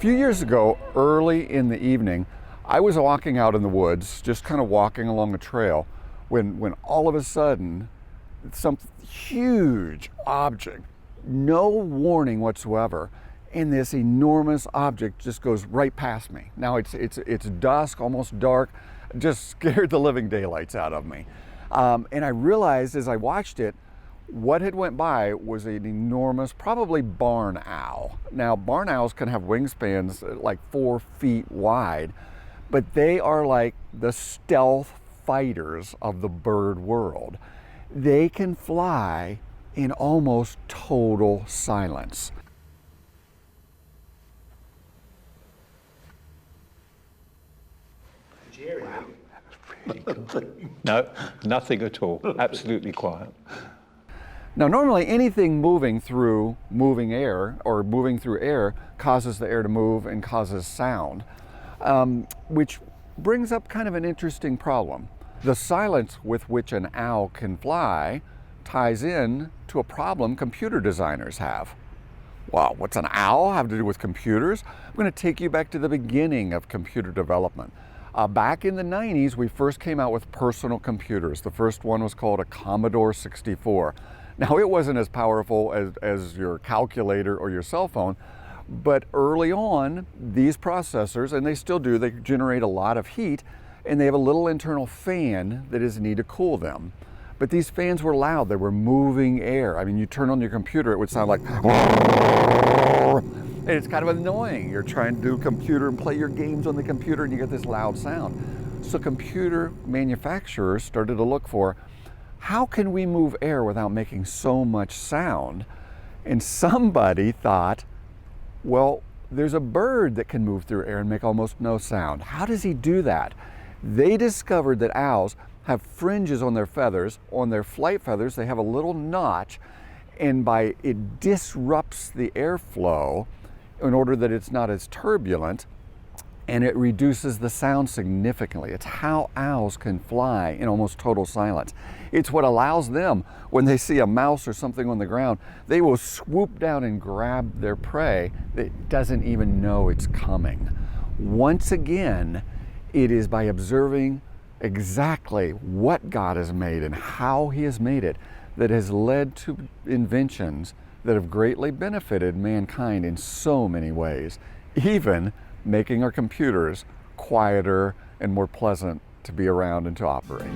few years ago, early in the evening, I was walking out in the woods, just kind of walking along a trail, when all of a sudden, some huge object, no warning whatsoever, and this enormous object just goes right past me. Now it's dusk, almost dark, just scared the living daylights out of me. And I realized as I watched it, what had went by was an enormous, probably barn owl. Now, barn owls can have wingspans like 4 feet wide, but they are like the stealth fighters of the bird world. They can fly in almost total silence. No, nothing at all. Absolutely quiet. Now, normally anything moving through moving air or moving through air causes the air to move and causes sound, which brings up kind of an interesting problem. The silence with which an owl can fly ties in to a problem computer designers have. Well, what's an owl have to do with computers? I'm going to take you back to the beginning of computer development. Back in the 90s, we first came out with personal computers. The first one was called a Commodore 64. Now, it wasn't as powerful as your calculator or your cell phone, but early on, these processors, and they still do, they generate a lot of heat, and they have a little internal fan that is needed to cool them. But these fans were loud, they were moving air. I mean, you turn on your computer, it would sound like, and it's kind of annoying. You're trying to do a computer and play your games on the computer and you get this loud sound. So computer manufacturers started to look for, how can we move air without making so much sound? And somebody thought, well, there's a bird that can move through air and make almost no sound. How does he do that? They discovered that owls have fringes on their feathers. On their flight feathers, they have a little notch, and it disrupts the airflow in order that it's not as turbulent, and it reduces the sound significantly. It's how owls can fly in almost total silence. It's what allows them, when they see a mouse or something on the ground, they will swoop down and grab their prey that doesn't even know it's coming. Once again, it is by observing exactly what God has made and how He has made it that has led to inventions that have greatly benefited mankind in so many ways, even making our computers quieter and more pleasant to be around and to operate.